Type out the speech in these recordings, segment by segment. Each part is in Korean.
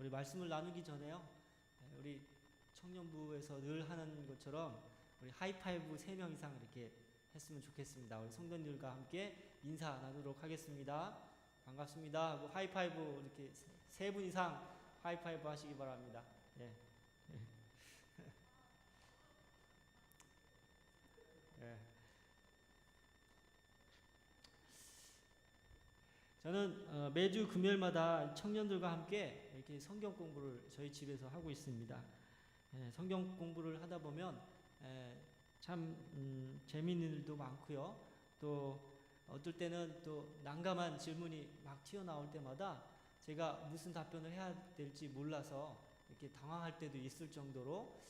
우리 말씀을 나누기 전에요. 우리 청년부에서 늘 하는 것처럼 우리 하이파이브 3명 이상 이렇게 했으면 좋겠습니다. 우리 성도님들과 함께 인사 나누도록 하겠습니다. 반갑습니다 하고 하이파이브 이렇게 3분 이상 하이파이브 하시기 바랍니다. 예. 예. 저는 매주 금요일마다 청년들과 함께 이렇게 성경 공부를 저희 집에서 하고 있습니다. 성경 공부를 하다 보면 참 재미있는 일도 많고요. 또 어떨 때는 또 난감한 질문이 막 튀어나올 때마다 제가 무슨 답변을 해야 될지 몰라서 이렇게 당황할 때도 있을 정도로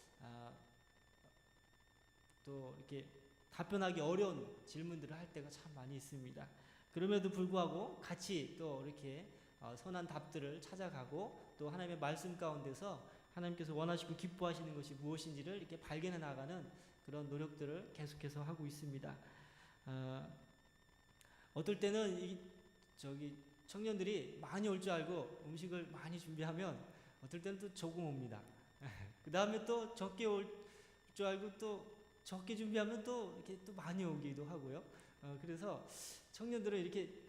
또 이렇게 답변하기 어려운 질문들을 할 때가 참 많이 있습니다. 그럼에도 불구하고 같이 또 이렇게 선한 답들을 찾아가고 또 하나님의 말씀 가운데서 하나님께서 원하시고 기뻐하시는 것이 무엇인지를 이렇게 발견해 나가는 그런 노력들을 계속해서 하고 있습니다. 어떨 때는 청년들이 많이 올 줄 알고 음식을 많이 준비하면 어떨 때는 또 조금 옵니다. 그 다음에 또 적게 올 줄 알고 또 적게 준비하면 또 이렇게 또 많이 오기도 하고요. 그래서 청년들은 이렇게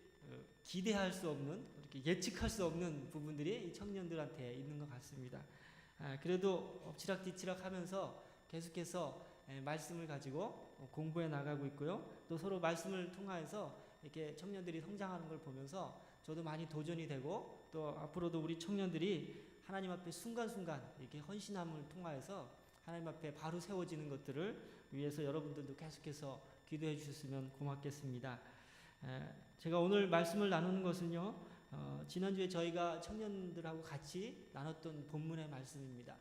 기대할 수 없는, 이렇게 예측할 수 없는 부분들이 이 청년들한테 있는 것 같습니다. 그래도 엎치락뒤치락 하면서 계속해서 말씀을 가지고 공부해 나가고 있고요. 또 서로 말씀을 통하여서 이렇게 청년들이 성장하는 걸 보면서 저도 많이 도전이 되고 또 앞으로도 우리 청년들이 하나님 앞에 순간순간 이렇게 헌신함을 통하여서 하나님 앞에 바로 세워지는 것들을 위해서 여러분들도 계속해서 기도해 주셨으면 고맙겠습니다. 제가 오늘 말씀을 나누는 것은요, 지난주에 저희가 청년들하고 같이 나눴던 본문의 말씀입니다.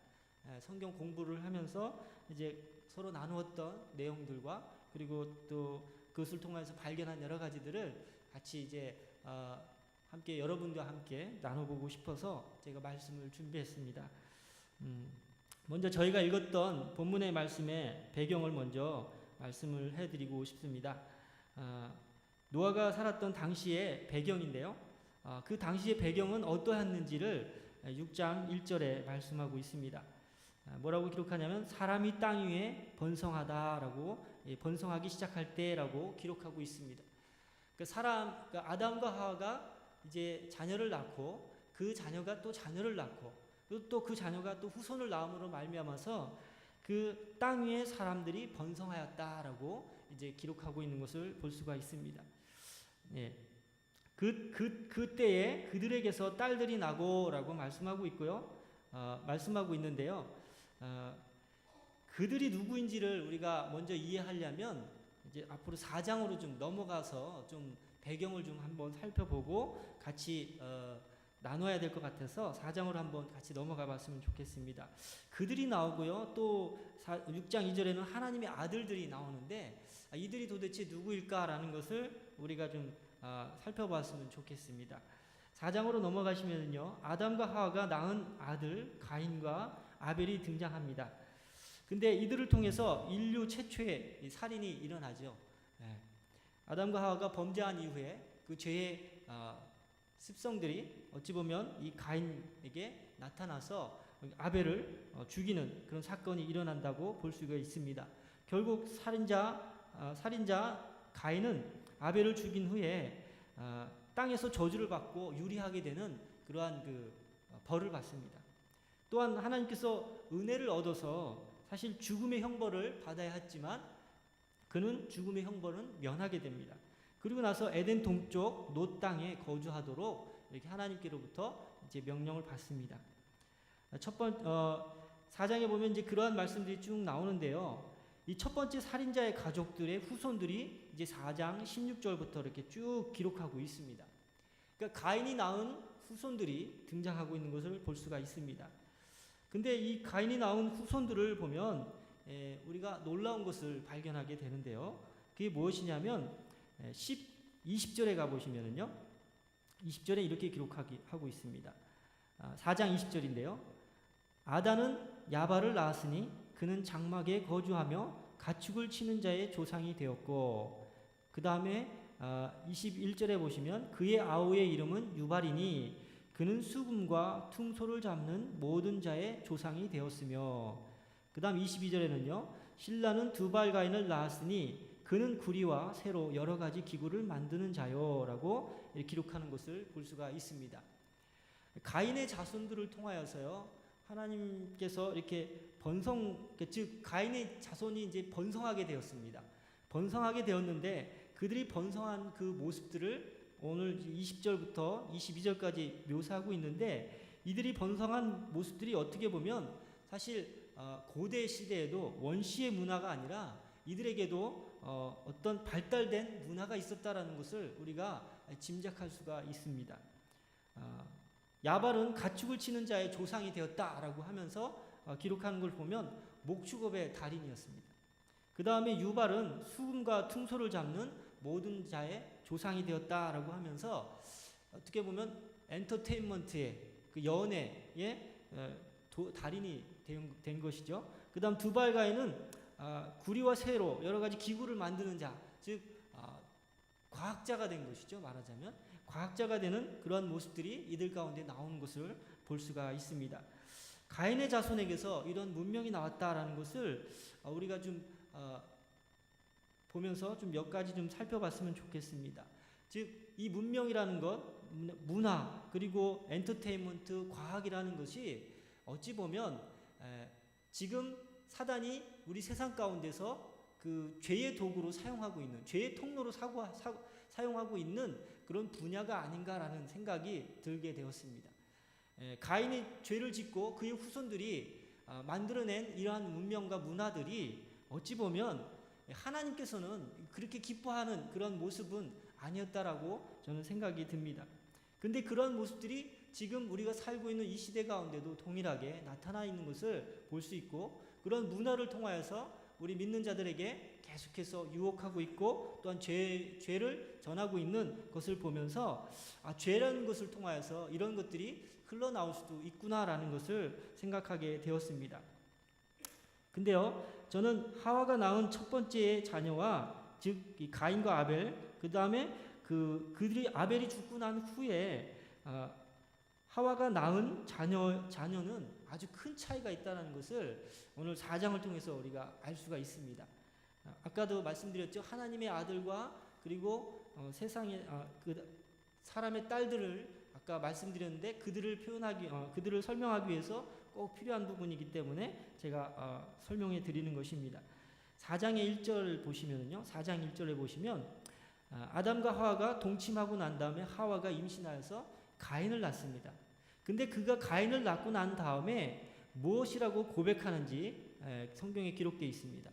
성경 공부를 하면서 이제 서로 나누었던 내용들과 그리고 또 그것을 통해서 발견한 여러 가지들을 같이 이제 함께 여러분과 함께 나눠보고 싶어서 제가 말씀을 준비했습니다. 먼저 저희가 읽었던 본문의 말씀의 배경을 먼저 말씀을 해드리고 싶습니다. 노아가 살았던 당시의 배경인데요. 그 당시의 배경은 어떠했는지를 6장 1절에 말씀하고 있습니다. 뭐라고 기록하냐면 사람이 땅 위에 번성하다라고 번성하기 시작할 때라고 기록하고 있습니다. 그러니까 아담과 하와가 이제 자녀를 낳고 그 자녀가 또 자녀를 낳고 또 그 자녀가 또 후손을 낳음으로 말미암아서 그 땅 위에 사람들이 번성하였다라고 이제 기록하고 있는 것을 볼 수가 있습니다. 예. 그때에 그들에게서 딸들이 나고라고 말씀하고 있고요. 말씀하고 있는데요. 그들이 누구인지를 우리가 먼저 이해하려면 이제 앞으로 4장으로 좀 넘어가서 좀 배경을 좀 한번 살펴보고 같이 나눠야 될 것 같아서 4장으로 한번 같이 넘어가 봤으면 좋겠습니다. 그들이 나오고요. 또 6장 2절에는 하나님의 아들들이 나오는데 이들이 도대체 누구일까라는 것을 우리가 좀 살펴봤으면 좋겠습니다. 4장으로 넘어가시면요. 아담과 하와가 낳은 아들 가인과 아벨이 등장합니다. 근데 이들을 통해서 인류 최초의 살인이 일어나죠. 아담과 하와가 범죄한 이후에 그 죄의 습성들이 어찌 보면 이 가인에게 나타나서 아벨을 죽이는 그런 사건이 일어난다고 볼 수가 있습니다. 결국 살인자 가인은 아벨을 죽인 후에 땅에서 저주를 받고 유리하게 되는 그러한 그 벌을 받습니다. 또한 하나님께서 은혜를 얻어서 사실 죽음의 형벌을 받아야 했지만 그는 죽음의 형벌은 면하게 됩니다. 그리고 나서 에덴 동쪽 놋 땅에 거주하도록 이렇게 하나님께로부터 이제 명령을 받습니다. 4장에 보면 이제 그러한 말씀들이 쭉 나오는데요. 이 첫 번째 살인자의 가족들의 후손들이 이제 4장 16절부터 이렇게 쭉 기록하고 있습니다. 그러니까 가인이 낳은 후손들이 등장하고 있는 것을 볼 수가 있습니다. 근데 이 가인이 낳은 후손들을 보면 우리가 놀라운 것을 발견하게 되는데요. 그게 무엇이냐면 20절에 가보시면은요, 20절에 이렇게 기록하고 있습니다. 4장 20절인데요. 아단은 야발을 낳았으니 그는 장막에 거주하며 가축을 치는 자의 조상이 되었고, 그 다음에 21절에 보시면 그의 아우의 이름은 유발이니 그는 수금과 퉁소를 잡는 모든 자의 조상이 되었으며, 그 다음 22절에는요, 신라는 두발가인을 낳았으니 그는 구리와 새로 여러 가지 기구를 만드는 자요 라고 기록하는 것을 볼 수가 있습니다. 가인의 자손들을 통하여서요, 하나님께서 이렇게 즉 가인의 자손이 이제 번성하게 되었습니다. 번성하게 되었는데 그들이 번성한 그 모습들을 오늘 20절부터 22절까지 묘사하고 있는데, 이들이 번성한 모습들이 어떻게 보면 사실 고대 시대에도 원시의 문화가 아니라 이들에게도 어떤 발달된 문화가 있었다라는 것을 우리가 짐작할 수가 있습니다. 야발은 가축을 치는 자의 조상이 되었다라고 하면서 기록하는 걸 보면 목축업의 달인이었습니다. 그 다음에 유발은 수금과 퉁소를 잡는 모든 자의 조상이 되었다라고 하면서 어떻게 보면 엔터테인먼트의 그 연애의 달인이 된 것이죠. 그 다음 두발가인은 구리와 새로 여러 가지 기구를 만드는 자, 즉 과학자가 된 것이죠. 말하자면 과학자가 되는 그러한 모습들이 이들 가운데 나오는 것을 볼 수가 있습니다. 가인의 자손에게서 이런 문명이 나왔다라는 것을 우리가 좀 보면서 좀 몇 가지 좀 살펴봤으면 좋겠습니다. 즉 이 문명이라는 것, 문화, 그리고 엔터테인먼트, 과학이라는 것이 어찌 보면 지금 사단이 우리 세상 가운데서 그 죄의 도구로 사용하고 있는, 죄의 통로로 사용하고 있는 그런 분야가 아닌가라는 생각이 들게 되었습니다. 가인이 죄를 짓고 그의 후손들이 만들어낸 이러한 문명과 문화들이 어찌 보면 하나님께서는 그렇게 기뻐하는 그런 모습은 아니었다라고 저는 생각이 듭니다. 근데 그런 모습들이 지금 우리가 살고 있는 이 시대 가운데도 동일하게 나타나 있는 것을 볼 수 있고, 그런 문화를 통하여서 우리 믿는 자들에게 계속해서 유혹하고 있고, 또한 죄를 전하고 있는 것을 보면서 죄라는 것을 통하여서 이런 것들이 흘러나올 수도 있구나라는 것을 생각하게 되었습니다. 근데요, 저는 하와가 낳은 첫 번째 자녀와 즉 이 가인과 아벨, 그 다음에 그들이 아벨이 죽고 난 후에 하와가 낳은 자녀는 아주 큰 차이가 있다는 것을 오늘 4장을 통해서 우리가 알 수가 있습니다. 아까도 말씀드렸죠. 하나님의 아들과 그리고 세상의 사람의 딸들을 아까 말씀드렸는데 그들을 설명하기 위해서 꼭 필요한 부분이기 때문에 제가 설명해 드리는 것입니다. 4장의 1절 보시면요. 4장 1절에 보시면 아담과 하와가 동침하고 난 다음에 하와가 임신하여서 가인을 낳습니다. 근데 그가 가인을 낳고 난 다음에 무엇이라고 고백하는지 성경에 기록되어 있습니다.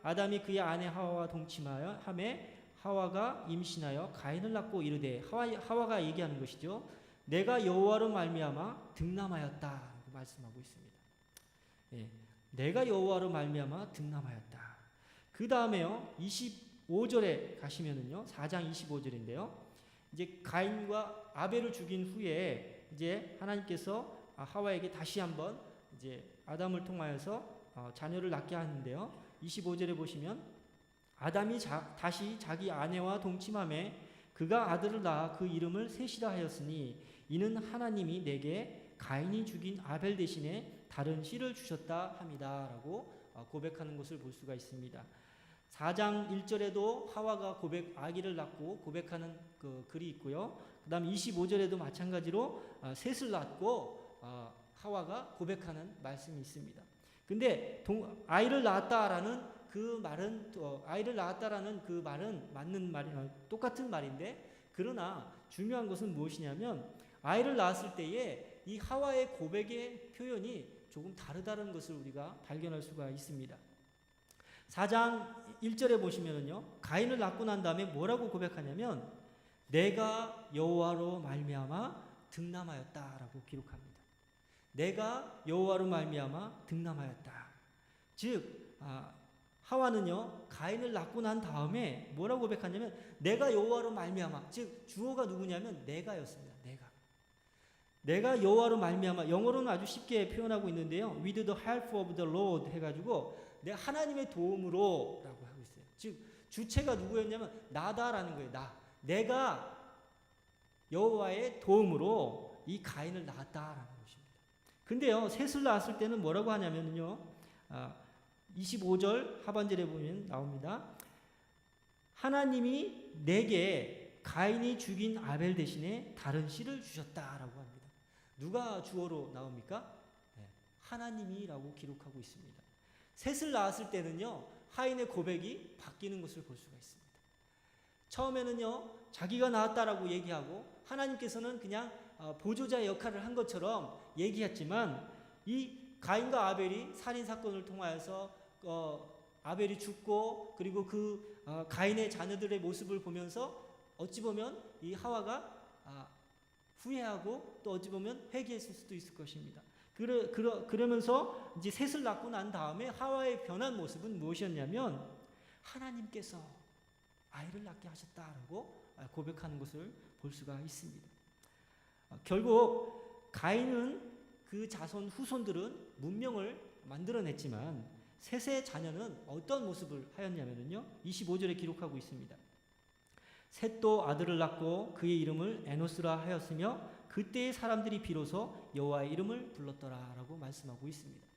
아담이 그의 아내 하와와 동침하여 하매 하와가 임신하여 가인을 낳고 이르되, 하와가 얘기하는 것이죠. 내가 여호와로 말미암아 득남하였다라고 말씀하고 있습니다. 내가 여호와로 말미암아 득남하였다. 그 다음에요, 25절에 가시면은요, 4장 25절인데요. 이제 가인과 아벨을 죽인 후에 이제 하나님께서 하와에게 다시 한번 이제 아담을 통하여서 자녀를 낳게 하는데요. 25절에 보시면 아담이 다시 자기 아내와 동침하매 그가 아들을 낳아 그 이름을 셋이라 하였으니 이는 하나님이 내게 가인이 죽인 아벨 대신에 다른 씨를 주셨다 함이다 라고 고백하는 것을 볼 수가 있습니다. 4장 1절에도 하와가 아기를 낳고 고백하는 그 글이 있고요. 그 다음 25절에도 마찬가지로 셋을 낳고 하와가 고백하는 말씀이 있습니다. 근데 아이를 낳았다라는 그 말은 맞는 말이 똑같은 말인데, 그러나 중요한 것은 무엇이냐면 아이를 낳았을 때에 이 하와의 고백의 표현이 조금 다르다는 것을 우리가 발견할 수가 있습니다. 4장 1절에 보시면은요, 가인을 낳고 난 다음에 뭐라고 고백하냐면 내가 여호와로 말미암아 득남하였다라고 기록합니다. 내가 여호와로 말미암아 득남하였다. 즉 하와는요, 가인을 낳고 난 다음에 뭐라고 고백하냐면 내가 여호와로 말미암아, 즉 주어가 누구냐면 내가였습니다. 내가 여호와로 말미암아, 영어로는 아주 쉽게 표현하고 있는데요. With the help of the Lord 해가지고 내가 하나님의 도움으로 라고 하고 있어요. 즉 주체가 누구였냐면 나다라는 거예요. 내가 여호와의 도움으로 이 가인을 낳았다라는 것입니다. 근데요, 셋을 낳았을 때는 뭐라고 하냐면요, 25절 하반절에 보면 나옵니다. 하나님이 내게 가인이 죽인 아벨 대신에 다른 씨를 주셨다라고 합니다. 누가 주어로 나옵니까? 네, 하나님이라고 기록하고 있습니다. 셋을 낳았을 때는요, 하인의 고백이 바뀌는 것을 볼 수가 있습니다. 처음에는요, 자기가 낳았다라고 얘기하고 하나님께서는 그냥 보조자 역할을 한 것처럼 얘기했지만, 이 가인과 아벨이 살인 사건을 통하여서 아벨이 죽고, 그리고 그 가인의 자녀들의 모습을 보면서 어찌 보면 이 하와가 후회하고 또 어찌 보면 회개했을 수도 있을 것입니다. 그러면서 이제 셋을 낳고 난 다음에 하와의 변한 모습은 무엇이었냐면, 하나님께서 아이를 낳게 하셨다라고 고백하는 것을 볼 수가 있습니다. 결국 가인은 그 자손 후손들은 문명을 만들어냈지만 셋의 자녀는 어떤 모습을 하였냐면요, 25절에 기록하고 있습니다. 셋도 아들을 낳고 그의 이름을 에노스라 하였으며 그때의 사람들이 비로소 여호와의 이름을 불렀더라라고 말씀하고 있습니다.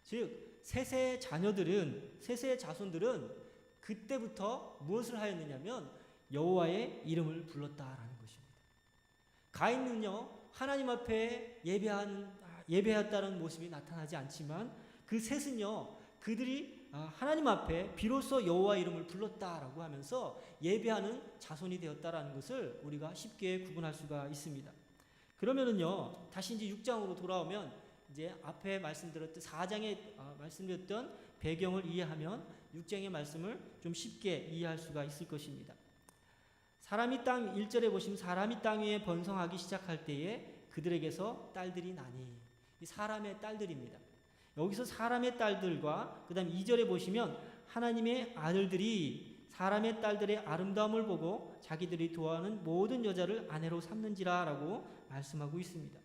즉 셋의 자녀들은, 셋의 자손들은 그때부터 무엇을 하였느냐면 여호와의 이름을 불렀다라는 것입니다. 가인은요, 하나님 앞에 예배했다는 모습이 나타나지 않지만 그 셋은요, 그들이 하나님 앞에 비로소 여호와 이름을 불렀다라고 하면서 예배하는 자손이 되었다라는 것을 우리가 쉽게 구분할 수가 있습니다. 그러면은요, 다시 이제 6장으로 돌아오면 이제 앞에 말씀드렸던 4장에 말씀드렸던 배경을 이해하면 6장의 말씀을 좀 쉽게 이해할 수가 있을 것입니다. 사람이 땅 1절에 보시면 사람이 땅 위에 번성하기 시작할 때에 그들에게서 딸들이 나니, 이 사람의 딸들입니다. 여기서 사람의 딸들과 그 다음 2절에 보시면 하나님의 아들들이 사람의 딸들의 아름다움을 보고 자기들이 좋아하는 모든 여자를 아내로 삼는지라 라고 말씀하고 있습니다.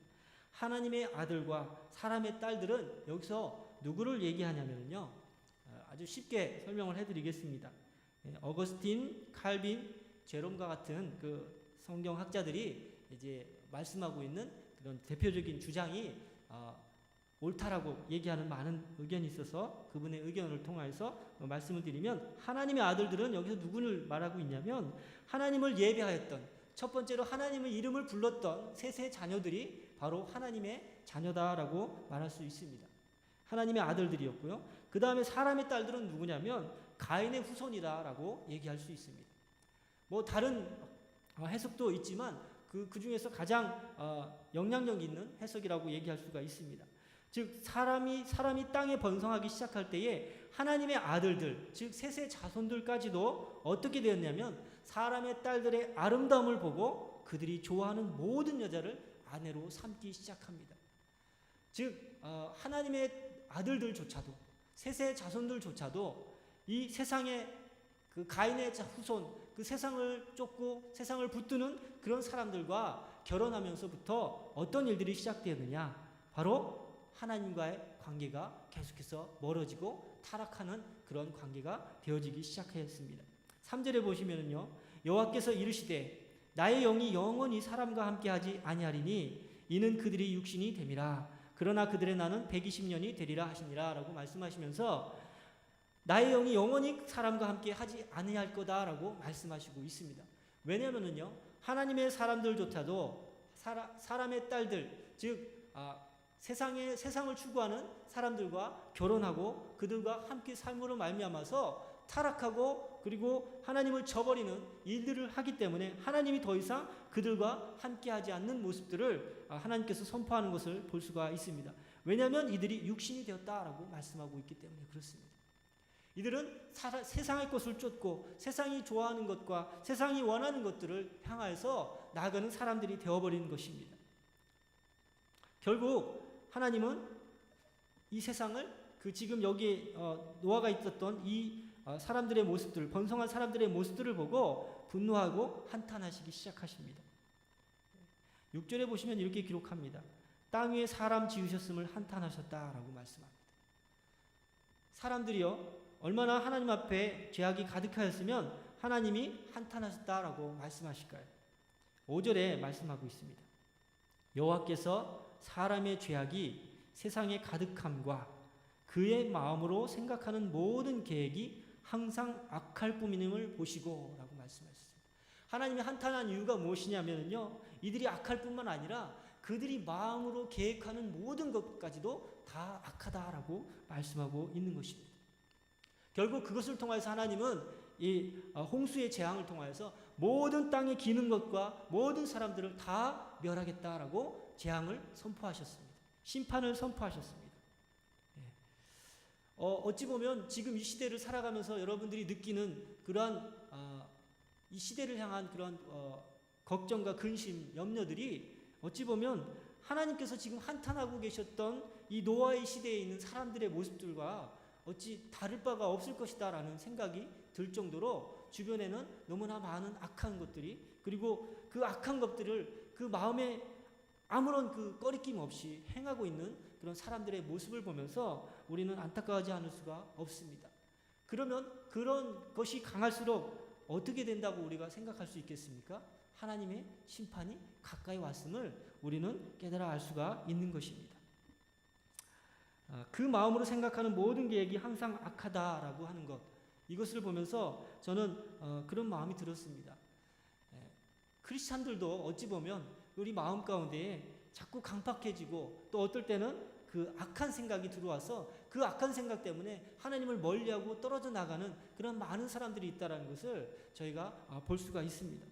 하나님의 아들과 사람의 딸들은 여기서 누구를 얘기하냐면요, 아주 쉽게 설명을 해드리겠습니다. 어거스틴, 칼빈, 제롬과 같은 그 성경학자들이 이제 말씀하고 있는 그런 대표적인 주장이 옳다라고 얘기하는 많은 의견이 있어서 그분의 의견을 통해서 말씀을 드리면, 하나님의 아들들은 여기서 누구를 말하고 있냐면 하나님을 예배하였던, 첫 번째로 하나님의 이름을 불렀던 셋의 자녀들이 바로 하나님의 자녀다라고 말할 수 있습니다. 하나님의 아들들이었고요. 그 다음에 사람의 딸들은 누구냐면 가인의 후손이다라고 얘기할 수 있습니다. 뭐 다른 해석도 있지만 그 중에서 가장 영향력 있는 해석이라고 얘기할 수가 있습니다. 즉 사람이 땅에 번성하기 시작할 때에 하나님의 아들들, 즉 셋의 자손들까지도 어떻게 되었냐면 사람의 딸들의 아름다움을 보고 그들이 좋아하는 모든 여자를 아내로 삼기 시작합니다. 즉 하나님의 아들들조차도, 셋의 자손들조차도 이 세상의 그 가인의 후손, 그 세상을 쫓고 세상을 붙드는 그런 사람들과 결혼하면서부터 어떤 일들이 시작되었느냐, 바로 하나님과의 관계가 계속해서 멀어지고 타락하는 그런 관계가 되어지기 시작했습니다. 3절에 보시면은요, 여호와께서 이르시되 나의 영이 영원히 사람과 함께하지 아니하리니 이는 그들이 육신이 됨이라. 그러나 그들의 나는 120년이 되리라 하시니라 라고 말씀하시면서 나의 영이 영원히 사람과 함께 하지 아니할 거다라고 말씀하시고 있습니다. 왜냐하면은요, 하나님의 사람들조차도 사람의 딸들, 즉 세상을 추구하는 사람들과 결혼하고 그들과 함께 삶으로 말미암아서 타락하고 그리고 하나님을 저버리는 일들을 하기 때문에 하나님이 더 이상 그들과 함께하지 않는 모습들을 하나님께서 선포하는 것을 볼 수가 있습니다. 왜냐하면 이들이 육신이 되었다라고 말씀하고 있기 때문에 그렇습니다. 이들은 세상의 것을 쫓고 세상이 좋아하는 것과 세상이 원하는 것들을 향하여서 나아가는 사람들이 되어버리는 것입니다. 결국 하나님은 이 세상을 그 지금 여기 노아가 있었던 이 사람들의 모습들, 번성한 사람들의 모습들을 보고 분노하고 한탄하시기 시작하십니다. 6절에 보시면 이렇게 기록합니다. 땅 위에 사람 지으셨음을 한탄하셨다라고 말씀합니다. 사람들이요, 얼마나 하나님 앞에 죄악이 가득하였으면 하나님이 한탄하셨다라고 말씀하실까요? 5절에 말씀하고 있습니다. 여호와께서 사람의 죄악이 세상에 가득함과 그의 마음으로 생각하는 모든 계획이 항상 악할 뿐임을 보시고 라고 말씀하셨습니다. 하나님이 한탄한 이유가 무엇이냐면요, 이들이 악할 뿐만 아니라 그들이 마음으로 계획하는 모든 것까지도 다 악하다라고 말씀하고 있는 것입니다. 결국 그것을 통해서 하나님은 이 홍수의 재앙을 통하여서 모든 땅에 기는 것과 모든 사람들을 다 멸하겠다라고 재앙을 선포하셨습니다. 심판을 선포하셨습니다. 어찌 보면 지금 이 시대를 살아가면서 여러분들이 느끼는 그러한 이 시대를 향한 그런 걱정과 근심, 염려들이 어찌 보면 하나님께서 지금 한탄하고 계셨던 이 노아의 시대에 있는 사람들의 모습들과 어찌 다를 바가 없을 것이다 라는 생각이 들 정도로 주변에는 너무나 많은 악한 것들이, 그리고 그 악한 것들을 그 마음에 아무런 그 꺼리낌 없이 행하고 있는 그런 사람들의 모습을 보면서 우리는 안타까워하지 않을 수가 없습니다. 그러면 그런 것이 강할수록 어떻게 된다고 우리가 생각할 수 있겠습니까? 하나님의 심판이 가까이 왔음을 우리는 깨달아 알 수가 있는 것입니다. 그 마음으로 생각하는 모든 계획이 항상 악하다라고 하는 것, 이것을 보면서 저는 그런 마음이 들었습니다. 크리스찬들도 어찌 보면 우리 마음 가운데에 자꾸 강팍해지고 또 어떨 때는 그 악한 생각이 들어와서 그 악한 생각 때문에 하나님을 멀리하고 떨어져 나가는 그런 많은 사람들이 있다는 것을 저희가 볼 수가 있습니다.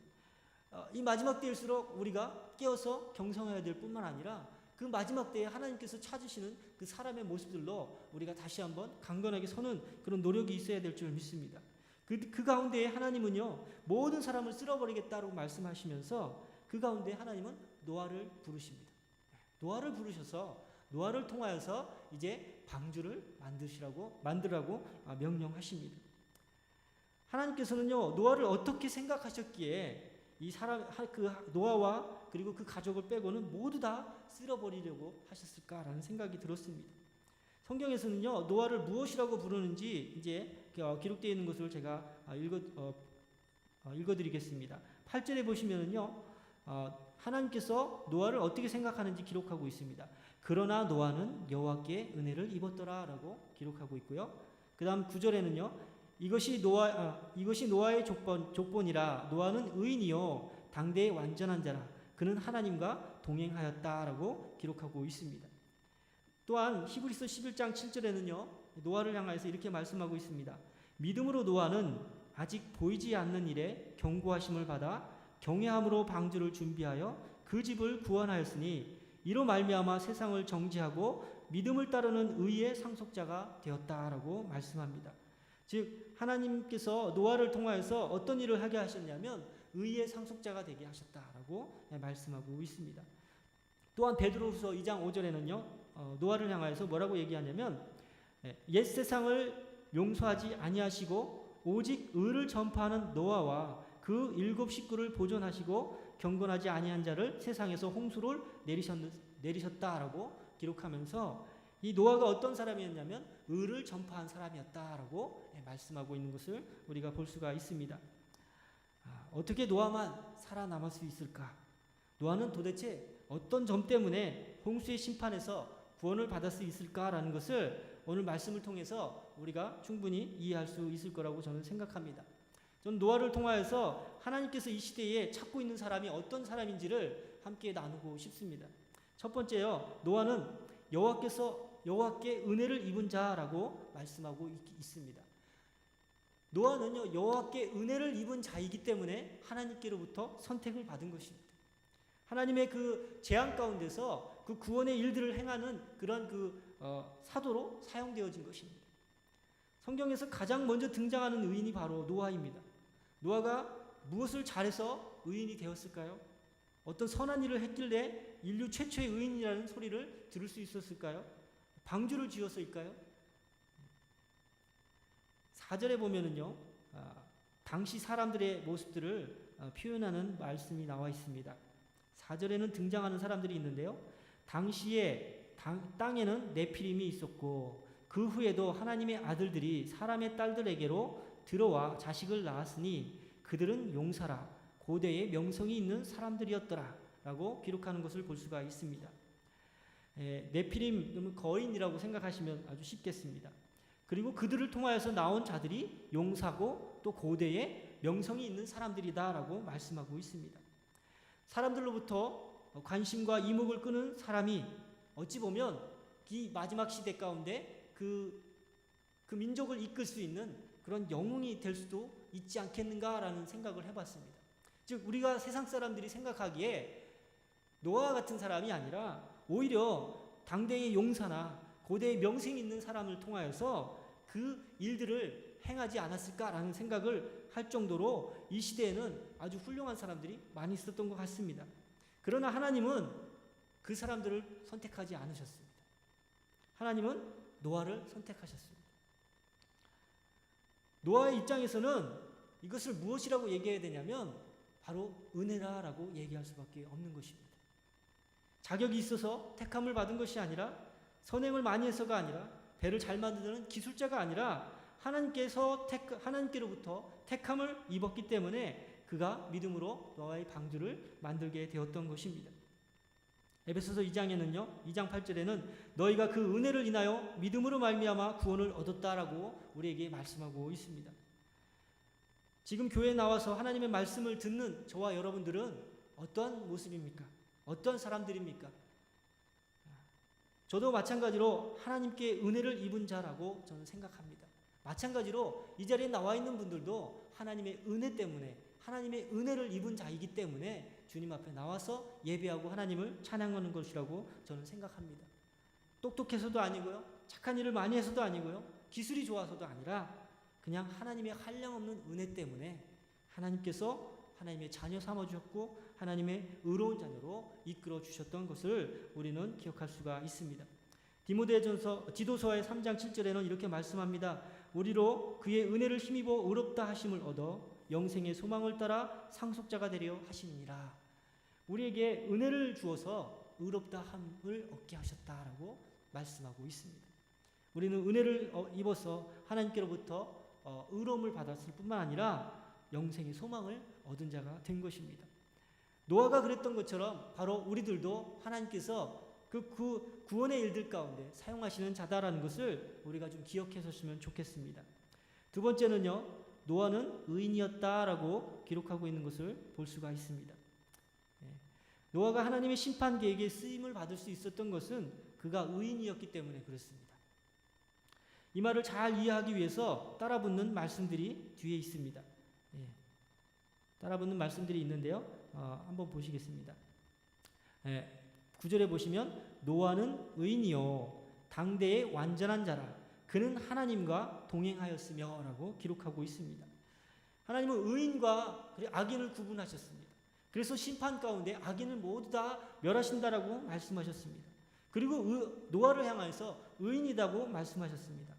이 마지막 때일수록 우리가 깨어서 경성해야 될 뿐만 아니라 그 마지막 때에 하나님께서 찾으시는 그 사람의 모습들로 우리가 다시 한번 강건하게 서는 그런 노력이 있어야 될 줄 믿습니다. 그 가운데에 하나님은요, 모든 사람을 쓸어버리겠다고 말씀하시면서 그 가운데 하나님은 노아를 부르십니다. 노아를 부르셔서 노아를 통하여서 이제 방주를 만들라고 명령하십니다. 하나님께서는요, 노아를 어떻게 생각하셨기에 이 사람, 그 노아와 그리고 그 가족을 빼고는 모두 다 쓸어버리려고 하셨을까라는 생각이 들었습니다. 성경에서는요, 노아를 무엇이라고 부르는지 이제 기록되어 있는 것을 제가 읽어드리겠습니다. 8절에 보시면은요, 하나님께서 노아를 어떻게 생각하는지 기록하고 있습니다. 그러나 노아는 여호와께 은혜를 입었더라라고 기록하고 있고요. 그 다음 9절에는요, 이것이 노아의 족본이라 노아는 의인이요 당대의 완전한 자라 그는 하나님과 동행하였다라고 기록하고 있습니다. 또한 히브리서 11장 7절에는요, 노아를 향하여서 이렇게 말씀하고 있습니다. 믿음으로 노아는 아직 보이지 않는 일에 경고하심을 받아 경외함으로 방주를 준비하여 그 집을 구원하였으니 이로 말미암아 세상을 정죄하고 믿음을 따르는 의의 상속자가 되었다라고 말씀합니다. 즉 하나님께서 노아를 통하여서 어떤 일을 하게 하셨냐면 의의 상속자가 되게 하셨다라고 말씀하고 있습니다. 또한 베드로후서 2장 5절에는요, 노아를 향하여서 뭐라고 얘기하냐면 옛 세상을 용서하지 아니하시고 오직 의를 전파하는 노아와 그 7 식구를 보존하시고 경건하지 아니한 자를 세상에서 홍수를 내리셨다라고 기록하면서 이 노아가 어떤 사람이었냐면 의를 전파한 사람이었다라고 말씀하고 있는 것을 우리가 볼 수가 있습니다. 어떻게 노아만 살아남을 수 있을까? 노아는 도대체 어떤 점 때문에 홍수의 심판에서 구원을 받을 수 있을까라는 것을 오늘 말씀을 통해서 우리가 충분히 이해할 수 있을 거라고 저는 생각합니다. 저는 노아를 통하여서 하나님께서 이 시대에 찾고 있는 사람이 어떤 사람인지를 함께 나누고 싶습니다. 첫 번째요, 노아는 여호와께 은혜를 입은 자라고 말씀하고 있습니다. 노아는요, 여호와께 은혜를 입은 자이기 때문에 하나님께로부터 선택을 받은 것입니다. 하나님의 그 재앙 가운데서 그 구원의 일들을 행하는 그런 사도로 사용되어진 것입니다. 성경에서 가장 먼저 등장하는 의인이 바로 노아입니다. 노아가 무엇을 잘해서 의인이 되었을까요? 어떤 선한 일을 했길래 인류 최초의 의인이라는 소리를 들을 수 있었을까요? 방주를 지어서일까요? 4절에 보면은요, 당시 사람들의 모습들을 표현하는 말씀이 나와 있습니다. 4절에는 등장하는 사람들이 있는데요, 당시에 땅에는 네피림이 있었고 그 후에도 하나님의 아들들이 사람의 딸들에게로 들어와 자식을 낳았으니 그들은 용사라 고대의 명성이 있는 사람들이었더라라고 기록하는 것을 볼 수가 있습니다. 네피림, 그러면 거인이라고 생각하시면 아주 쉽겠습니다. 그리고 그들을 통하여서 나온 자들이 용사고 또 고대의 명성이 있는 사람들이다라고 말씀하고 있습니다. 사람들로부터 관심과 이목을 끄는 사람이 어찌 보면 이 마지막 시대 가운데 그 민족을 이끌 수 있는 그런 영웅이 될 수도 있지 않겠는가라는 생각을 해봤습니다. 즉 우리가 세상 사람들이 생각하기에 노아와 같은 사람이 아니라 오히려 당대의 용사나 고대의 명성이 있는 사람을 통하여서 그 일들을 행하지 않았을까라는 생각을 할 정도로 이 시대에는 아주 훌륭한 사람들이 많이 있었던 것 같습니다. 그러나 하나님은 그 사람들을 선택하지 않으셨습니다. 하나님은 노아를 선택하셨습니다. 노아의 입장에서는 이것을 무엇이라고 얘기해야 되냐면 바로 은혜라라고 얘기할 수밖에 없는 것입니다. 자격이 있어서 택함을 받은 것이 아니라 선행을 많이 해서가 아니라 배를 잘 만드는 기술자가 아니라 하나님께로부터 택함을 입었기 때문에 그가 믿음으로 노아의 방주를 만들게 되었던 것입니다. 에베소서 2장에는요, 2장 8절에는 너희가 그 은혜를 인하여 믿음으로 말미암아 구원을 얻었다라고 우리에게 말씀하고 있습니다. 지금 교회에 나와서 하나님의 말씀을 듣는 저와 여러분들은 어떤 모습입니까? 어떤 사람들입니까? 저도 마찬가지로 하나님께 은혜를 입은 자라고 저는 생각합니다. 마찬가지로 이 자리에 나와 있는 분들도 하나님의 은혜 때문에 하나님의 은혜를 입은 자이기 때문에 주님 앞에 나와서 예배하고 하나님을 찬양하는 것이라고 저는 생각합니다. 똑똑해서도 아니고요, 착한 일을 많이 해서도 아니고요, 기술이 좋아서도 아니라 그냥 하나님의 한량없는 은혜 때문에 하나님께서 하나님의 자녀 삼아주셨고 하나님의 의로운 자녀로 이끌어 주셨던 것을 우리는 기억할 수가 있습니다. 디도서의 3장 7절에는 이렇게 말씀합니다. 우리로 그의 은혜를 힘입어 의롭다 하심을 얻어 영생의 소망을 따라 상속자가 되려 하심이니라. 우리에게 은혜를 주어서 의롭다 함을 얻게 하셨다라고 말씀하고 있습니다. 우리는 은혜를 입어서 하나님께로부터 의로움을 받았을 뿐만 아니라 영생의 소망을 얻은 자가 된 것입니다. 노아가 그랬던 것처럼 바로 우리들도 하나님께서 그 구원의 일들 가운데 사용하시는 자다라는 것을 우리가 좀 기억했었으면 좋겠습니다. 두 번째는요, 노아는 의인이었다라고 기록하고 있는 것을 볼 수가 있습니다. 노아가 하나님의 심판 계획에 쓰임을 받을 수 있었던 것은 그가 의인이었기 때문에 그렇습니다. 이 말을 잘 이해하기 위해서 따라붙는 말씀들이 뒤에 있습니다. 따라붙는 말씀들이 있는데요. 한번 보시겠습니다. 9절에 보시면 노아는 의인이요 당대의 완전한 자라 그는 하나님과 동행하였으며 라고 기록하고 있습니다. 하나님은 의인과 악인을 구분하셨습니다. 그래서 심판 가운데 악인을 모두 다 멸하신다라고 말씀하셨습니다. 그리고 노아를 향해서 의인이라고 말씀하셨습니다.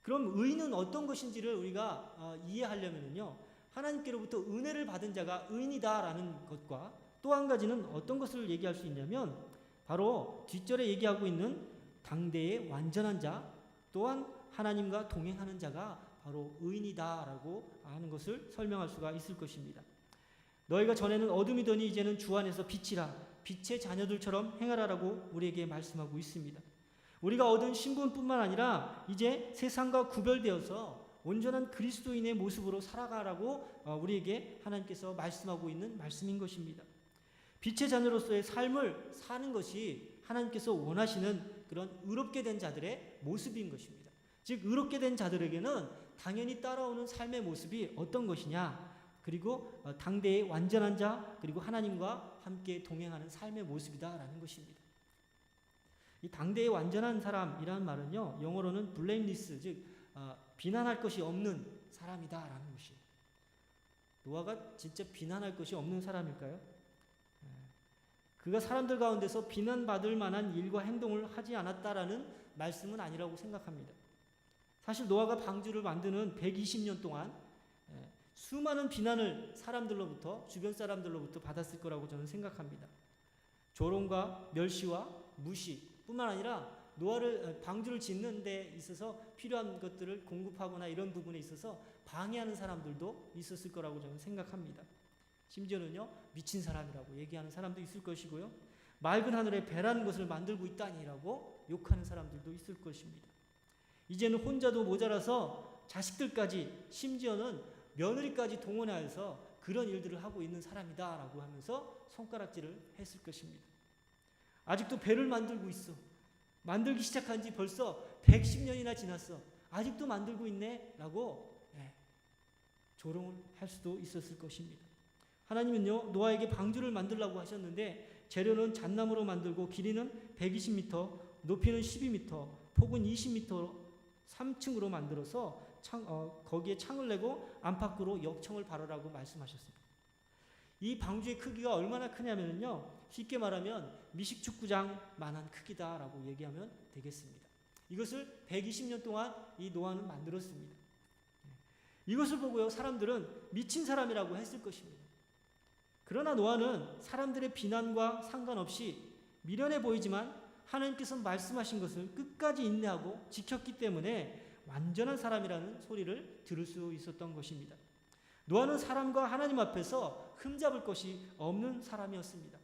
그럼 의인은 어떤 것인지를 우리가 이해하려면요, 하나님께로부터 은혜를 받은 자가 의인이다라는 것과 또 한 가지는 어떤 것을 얘기할 수 있냐면 바로 뒷절에 얘기하고 있는 당대의 완전한 자 또한 하나님과 동행하는 자가 바로 의인이다라고 하는 것을 설명할 수가 있을 것입니다. 너희가 전에는 어둠이더니 이제는 주 안에서 빛이라 빛의 자녀들처럼 행하라라고 우리에게 말씀하고 있습니다. 우리가 얻은 신분뿐만 아니라 이제 세상과 구별되어서 온전한 그리스도인의 모습으로 살아가라고 우리에게 하나님께서 말씀하고 있는 말씀인 것입니다. 빛의 자녀로서의 삶을 사는 것이 하나님께서 원하시는 그런 의롭게 된 자들의 모습인 것입니다. 즉 의롭게 된 자들에게는 당연히 따라오는 삶의 모습이 어떤 것이냐, 그리고 당대의 완전한 자, 그리고 하나님과 함께 동행하는 삶의 모습이다라는 것입니다. 이 당대의 완전한 사람이라는 말은요, 영어로는 blameless, 즉 비난할 것이 없는 사람이다라는 것이에요. 노아가 진짜 비난할 것이 없는 사람일까요? 그가 사람들 가운데서 비난받을 만한 일과 행동을 하지 않았다라는 말씀은 아니라고 생각합니다. 사실 노아가 방주를 만드는 120년 동안 수많은 비난을 사람들로부터, 주변 사람들로부터 받았을 거라고 저는 생각합니다. 조롱과 멸시와 무시 뿐만 아니라 노아를 방주를 짓는 데 있어서 필요한 것들을 공급하거나 이런 부분에 있어서 방해하는 사람들도 있었을 거라고 저는 생각합니다. 심지어는요, 미친 사람이라고 얘기하는 사람도 있을 것이고요, 맑은 하늘에 배라는 것을 만들고 있다니라고 욕하는 사람들도 있을 것입니다. 이제는 혼자도 모자라서 자식들까지, 심지어는 며느리까지 동원하여서 그런 일들을 하고 있는 사람이다라고 하면서 손가락질을 했을 것입니다. 아직도 배를 만들고 있어. 만들기 시작한 지 벌써 110년이나 지났어. 아직도 만들고 있네 라고 조롱을 할 수도 있었을 것입니다. 하나님은요, 노아에게 방주를 만들라고 하셨는데 재료는 잣나무로 만들고 길이는 120m, 높이는 12m, 폭은 20m 3층으로 만들어서 거기에 창을 내고 안팎으로 역청을 바르라고 말씀하셨습니다. 이 방주의 크기가 얼마나 크냐면요, 쉽게 말하면 미식축구장만한 크기다라고 얘기하면 되겠습니다. 이것을 120년 동안 이 노아는 만들었습니다. 이것을 보고요, 사람들은 미친 사람이라고 했을 것입니다. 그러나 노아는 사람들의 비난과 상관없이 미련해 보이지만 하나님께서 말씀하신 것을 끝까지 인내하고 지켰기 때문에 완전한 사람이라는 소리를 들을 수 있었던 것입니다. 노아는 사람과 하나님 앞에서 흠잡을 것이 없는 사람이었습니다.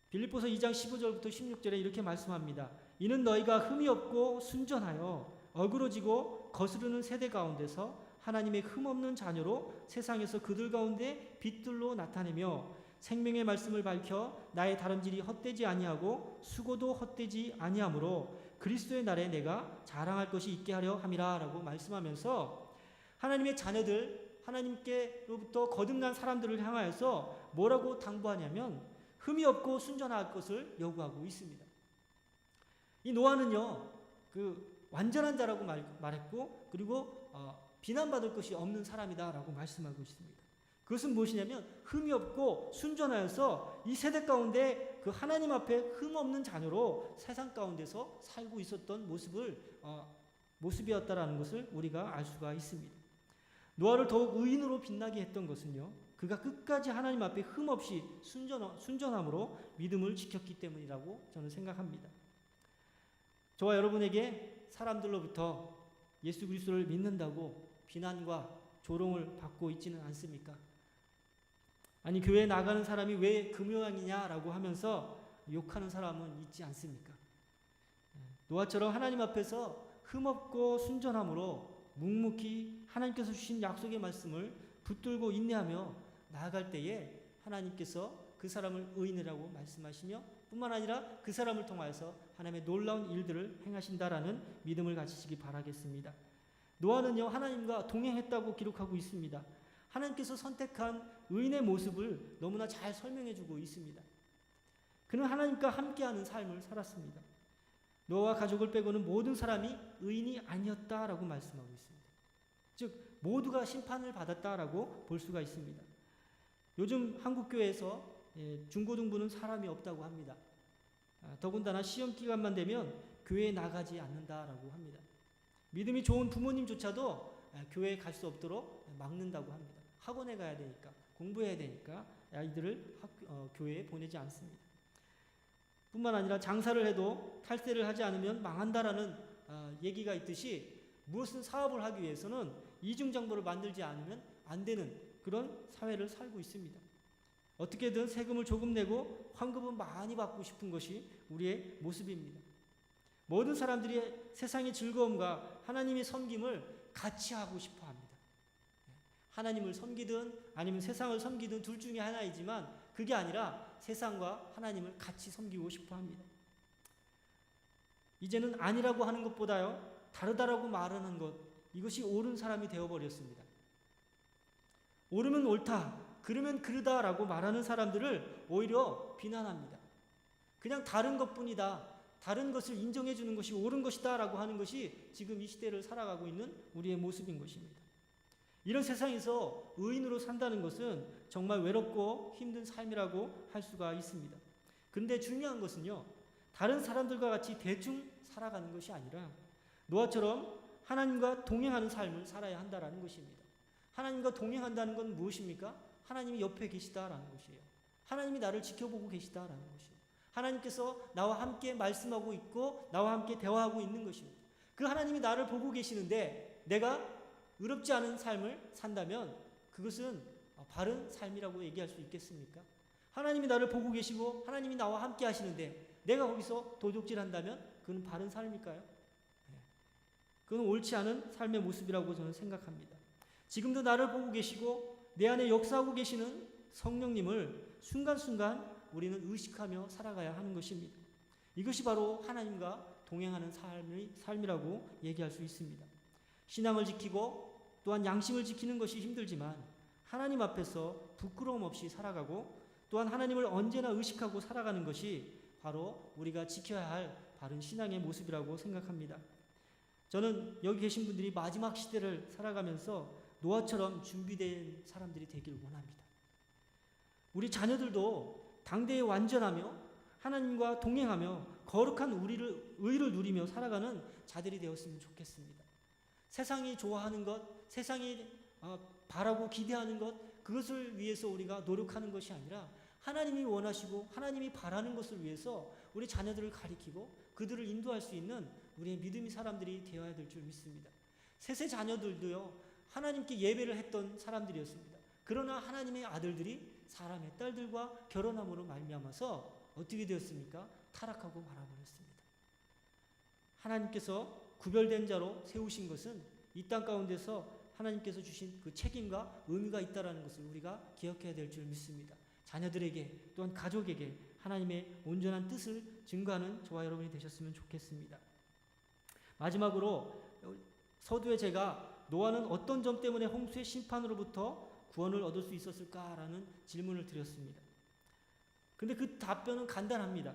빌립보서 2장 15절부터 16절에 이렇게 말씀합니다. 이는 너희가 흠이 없고 순전하여 어그러지고 거스르는 세대 가운데서 하나님의 흠없는 자녀로 세상에서 그들 가운데 빛들로 나타내며 생명의 말씀을 밝혀 나의 다름질이 헛되지 아니하고 수고도 헛되지 아니하므로 그리스도의 날에 내가 자랑할 것이 있게 하려 함이라 라고 말씀하면서 하나님의 자녀들, 하나님께로부터 거듭난 사람들을 향하여서 뭐라고 당부하냐면 흠이 없고 순전할 것을 요구하고 있습니다. 이 노아는요, 완전한 자라고 말했고, 그리고 비난받을 것이 없는 사람이다라고 말씀하고 있습니다. 그것은 무엇이냐면 흠이 없고 순전하여서 이 세대 가운데 그 하나님 앞에 흠 없는 자녀로 세상 가운데서 살고 있었던 모습이었다라는 것을 우리가 알 수가 있습니다. 노아를 더욱 의인으로 빛나게 했던 것은요, 그가 끝까지 하나님 앞에 흠 없이 순전함으로 믿음을 지켰기 때문이라고 저는 생각합니다. 저와 여러분에게 사람들로부터 예수 그리스도를 믿는다고 비난과 조롱을 받고 있지는 않습니까? 아니, 교회에 나가는 사람이 왜 그 모양이냐라고 하면서 욕하는 사람은 있지 않습니까? 노아처럼 하나님 앞에서 흠없고 순전함으로 묵묵히 하나님께서 주신 약속의 말씀을 붙들고 인내하며 나아갈 때에 하나님께서 그 사람을 의인이라고 말씀하시며 뿐만 아니라 그 사람을 통하여서 하나님의 놀라운 일들을 행하신다라는 믿음을 가지시기 바라겠습니다. 노아는요, 하나님과 동행했다고 기록하고 있습니다. 하나님께서 선택한 의인의 모습을 너무나 잘 설명해주고 있습니다. 그는 하나님과 함께하는 삶을 살았습니다. 노아와 가족을 빼고는 모든 사람이 의인이 아니었다라고 말씀하고 있습니다. 즉 모두가 심판을 받았다라고 볼 수가 있습니다. 요즘 한국교회에서 중고등부는 사람이 없다고 합니다. 더군다나 시험 기간만 되면 교회에 나가지 않는다라고 합니다. 믿음이 좋은 부모님조차도 교회에 갈 수 없도록 막는다고 합니다. 학원에 가야 되니까, 공부해야 되니까 아이들을 교회에 보내지 않습니다. 뿐만 아니라 장사를 해도 탈세를 하지 않으면 망한다라는 얘기가 있듯이 무엇은 사업을 하기 위해서는 이중정보를 만들지 않으면 안 되는 그런 사회를 살고 있습니다. 어떻게든 세금을 조금 내고 환급은 많이 받고 싶은 것이 우리의 모습입니다. 모든 사람들이 세상의 즐거움과 하나님의 섬김을 같이 하고 싶어 합니다. 하나님을 섬기든 아니면 세상을 섬기든 둘 중에 하나이지만 그게 아니라 세상과 하나님을 같이 섬기고 싶어 합니다. 이제는 아니라고 하는 것보다요, 다르다라고 말하는 것, 이것이 옳은 사람이 되어버렸습니다. 옳으면 옳다, 그러면 그르다라고 말하는 사람들을 오히려 비난합니다. 그냥 다른 것뿐이다, 다른 것을 인정해 주는 것이 옳은 것이다 라고 하는 것이 지금 이 시대를 살아가고 있는 우리의 모습인 것입니다. 이런 세상에서 의인으로 산다는 것은 정말 외롭고 힘든 삶이라고 할 수가 있습니다. 그런데 중요한 것은요, 다른 사람들과 같이 대충 살아가는 것이 아니라 노아처럼 하나님과 동행하는 삶을 살아야 한다는 것입니다. 하나님과 동행한다는 건 무엇입니까? 하나님이 옆에 계시다라는 것이에요. 하나님이 나를 지켜보고 계시다라는 것이에요. 하나님께서 나와 함께 말씀하고 있고 나와 함께 대화하고 있는 것입니다. 그 하나님이 나를 보고 계시는데 내가 의롭지 않은 삶을 산다면 그것은 바른 삶이라고 얘기할 수 있겠습니까? 하나님이 나를 보고 계시고 하나님이 나와 함께 하시는데 내가 거기서 도둑질한다면 그건 바른 삶일까요? 그건 옳지 않은 삶의 모습이라고 저는 생각합니다. 지금도 나를 보고 계시고 내 안에 역사하고 계시는 성령님을 순간순간 우리는 의식하며 살아가야 하는 것입니다. 이것이 바로 하나님과 동행하는 삶이라고 얘기할 수 있습니다. 신앙을 지키고 또한 양심을 지키는 것이 힘들지만 하나님 앞에서 부끄러움 없이 살아가고 또한 하나님을 언제나 의식하고 살아가는 것이 바로 우리가 지켜야 할 바른 신앙의 모습이라고 생각합니다. 저는 여기 계신 분들이 마지막 시대를 살아가면서 노아처럼 준비된 사람들이 되기를 원합니다. 우리 자녀들도 당대에 완전하며 하나님과 동행하며 거룩한 의를 누리며 살아가는 자들이 되었으면 좋겠습니다. 세상이 좋아하는 것, 세상이 바라고 기대하는 것, 그것을 위해서 우리가 노력하는 것이 아니라 하나님이 원하시고 하나님이 바라는 것을 위해서 우리 자녀들을 가리키고 그들을 인도할 수 있는 우리의 믿음의 사람들이 되어야 될 줄 믿습니다. 셋의 자녀들도요, 하나님께 예배를 했던 사람들이었습니다. 그러나 하나님의 아들들이 사람의 딸들과 결혼함으로 말미암아서 어떻게 되었습니까? 타락하고 말아버렸습니다. 하나님께서 구별된 자로 세우신 것은 이 땅 가운데서 하나님께서 주신 그 책임과 의미가 있다는 것을 우리가 기억해야 될 줄 믿습니다. 자녀들에게 또한 가족에게 하나님의 온전한 뜻을 증거하는 저와 여러분이 되셨으면 좋겠습니다. 마지막으로 서두에 제가 노아는 어떤 점 때문에 홍수의 심판으로부터 구원을 얻을 수 있었을까라는 질문을 드렸습니다. 근데 그 답변은 간단합니다.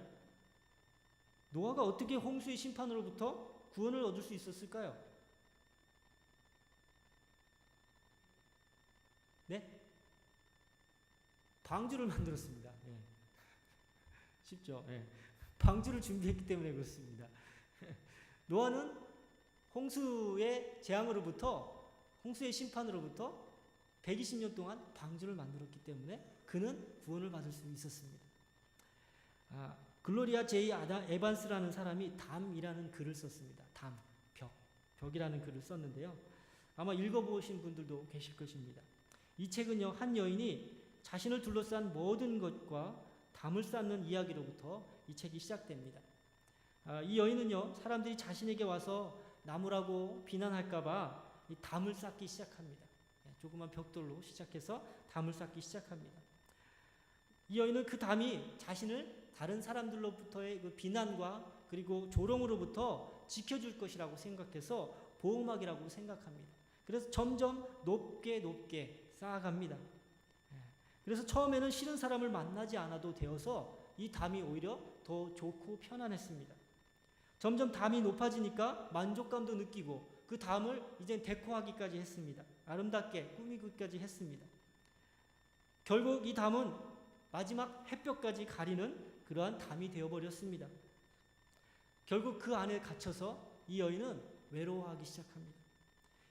노아가 어떻게 홍수의 심판으로부터 구원을 얻을 수 있었을까요? 네? 방주를 만들었습니다. 네. 쉽죠? 네. 방주를 준비했기 때문에 그렇습니다. 노아는 홍수의 재앙으로부터, 홍수의 심판으로부터 120년 동안 방주를 만들었기 때문에 그는 구원을 받을 수 있었습니다. 글로리아 제이 에반스라는 사람이 담이라는 글을 썼습니다. 담, 벽이라는 글을 썼는데요. 아마 읽어보신 분들도 계실 것입니다. 이 책은요, 한 여인이 자신을 둘러싼 모든 것과 담을 쌓는 이야기로부터 이 책이 시작됩니다. 이 여인은요, 사람들이 자신에게 와서 나무라고 비난할까봐 이 담을 쌓기 시작합니다. 조그만 벽돌로 시작해서 담을 쌓기 시작합니다. 이 여인은 그 담이 자신을 다른 사람들로부터의 그 비난과 그리고 조롱으로부터 지켜줄 것이라고 생각해서 보호막이라고 생각합니다. 그래서 점점 높게 쌓아갑니다. 그래서 처음에는 싫은 사람을 만나지 않아도 되어서 이 담이 오히려 더 좋고 편안했습니다. 점점 담이 높아지니까 만족감도 느끼고 그 담을 이제 데코하기까지 했습니다. 아름답게 꾸미기까지 했습니다. 결국 이 담은 마지막 햇볕까지 가리는 그러한 담이 되어버렸습니다. 결국 그 안에 갇혀서 이 여인은 외로워하기 시작합니다.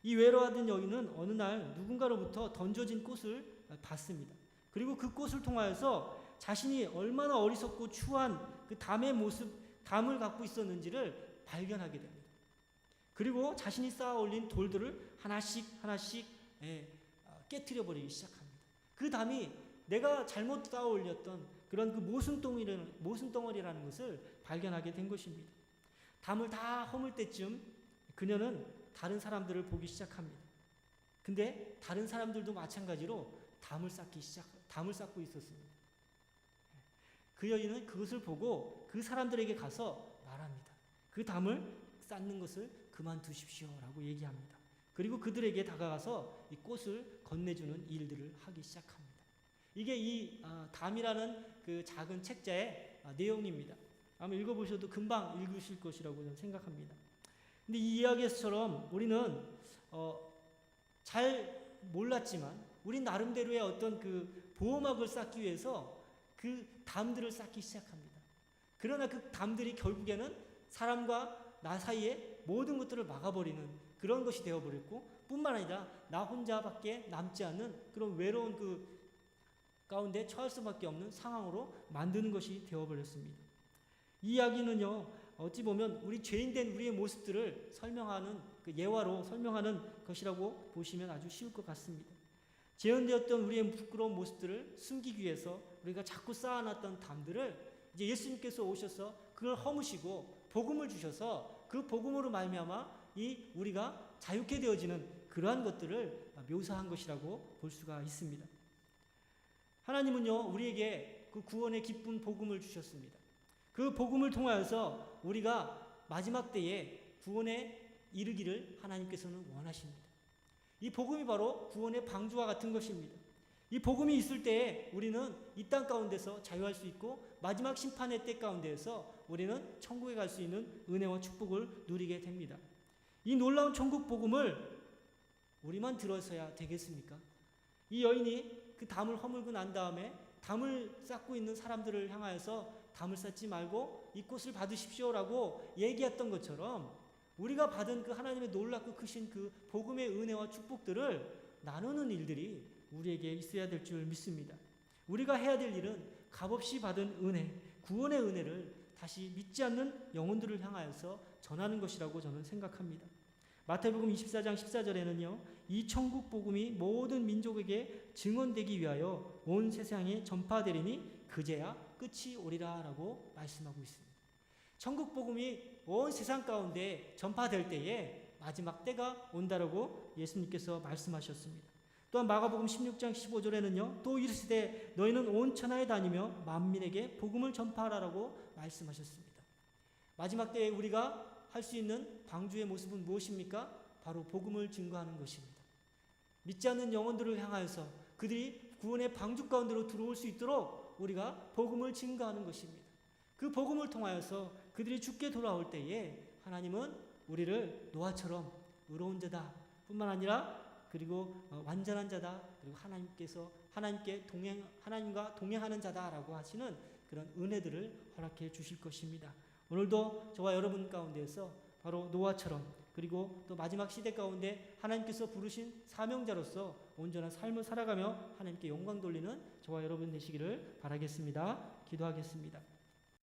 이 외로워하던 여인은 어느 날 누군가로부터 던져진 꽃을 봤습니다. 그리고 그 꽃을 통하여서 자신이 얼마나 어리석고 추한 그 담의 모습, 담을 갖고 있었는지를 발견하게 됩니다. 그리고 자신이 쌓아 올린 돌들을 하나씩 깨트려 버리기 시작합니다. 그 담이 내가 잘못 쌓아 올렸던 그런 그 모순덩어리라는 것을 발견하게 된 것입니다. 담을 다 허물 때쯤 그녀는 다른 사람들을 보기 시작합니다. 근데 다른 사람들도 마찬가지로 담을 쌓고 있었습니다. 그 여인은 그것을 보고 그 사람들에게 가서 말합니다. 그 담을 쌓는 것을 그만두십시오라고 얘기합니다. 그리고 그들에게 다가가서 이 꽃을 건네주는 일들을 하기 시작합니다. 이게 이 담이라는 그 작은 책자의 내용입니다. 아마 읽어보셔도 금방 읽으실 것이라고 저는 생각합니다. 근데 이 이야기에서처럼 우리는 잘 몰랐지만 우리 나름대로의 어떤 그 보호막을 쌓기 위해서 그 담들을 쌓기 시작합니다. 그러나 그 담들이 결국에는 사람과 나 사이에 모든 것들을 막아버리는 그런 것이 되어버렸고 뿐만 아니라 나 혼자밖에 남지 않는 그런 외로운 그 가운데 처할 수밖에 없는 상황으로 만드는 것이 되어버렸습니다. 이 이야기는요, 어찌 보면 우리 죄인된 우리의 모습들을 설명하는 그 예화로 설명하는 것이라고 보시면 아주 쉬울 것 같습니다. 재현되었던 우리의 부끄러운 모습들을 숨기기 위해서 우리가 자꾸 쌓아놨던 담들을 이제 예수님께서 오셔서 그걸 허무시고 복음을 주셔서 그 복음으로 말미암아 이 우리가 자유케 되어지는 그러한 것들을 묘사한 것이라고 볼 수가 있습니다. 하나님은요, 우리에게 그 구원의 기쁜 복음을 주셨습니다. 그 복음을 통하여서 우리가 마지막 때에 구원에 이르기를 하나님께서는 원하십니다. 이 복음이 바로 구원의 방주와 같은 것입니다. 이 복음이 있을 때에 우리는 이 땅 가운데서 자유할 수 있고 마지막 심판의 때 가운데에서 우리는 천국에 갈 수 있는 은혜와 축복을 누리게 됩니다. 이 놀라운 천국 복음을 우리만 들어서야 되겠습니까? 이 여인이 그 담을 허물고 난 다음에 담을 쌓고 있는 사람들을 향하여서 담을 쌓지 말고 이 꽃을 받으십시오라고 얘기했던 것처럼 우리가 받은 그 하나님의 놀랍고 크신 그 복음의 은혜와 축복들을 나누는 일들이 우리에게 있어야 될 줄 믿습니다. 우리가 해야 될 일은 값없이 받은 은혜, 구원의 은혜를 다시 믿지 않는 영혼들을 향하여서 전하는 것이라고 저는 생각합니다. 마태복음 24장 14절에는요. 이 천국 복음이 모든 민족에게 증언되기 위하여 온 세상에 전파되리니 그제야 끝이 오리라 라고 말씀하고 있습니다. 천국 복음이 온 세상 가운데 전파될 때에 마지막 때가 온다라고 예수님께서 말씀하셨습니다. 또한 마가복음 16장 15절에는요. 또 이르시되 너희는 온 천하에 다니며 만민에게 복음을 전파하라라고 말씀하셨습니다. 마지막 때에 우리가 할 수 있는 방주의 모습은 무엇입니까? 바로 복음을 증거하는 것입니다. 믿지 않는 영혼들을 향하여서 그들이 구원의 방주 가운데로 들어올 수 있도록 우리가 복음을 증거하는 것입니다. 그 복음을 통하여서 그들이 죽게 돌아올 때에 하나님은 우리를 노아처럼 의로운 자다 뿐만 아니라 그리고 완전한 자다, 그리고 하나님과 동행하는 자다라고 하시는 그런 은혜들을 허락해 주실 것입니다. 오늘도 저와 여러분 가운데에서 바로 노아처럼 그리고 또 마지막 시대 가운데 하나님께서 부르신 사명자로서 온전한 삶을 살아가며 하나님께 영광 돌리는 저와 여러분 되시기를 바라겠습니다. 기도하겠습니다.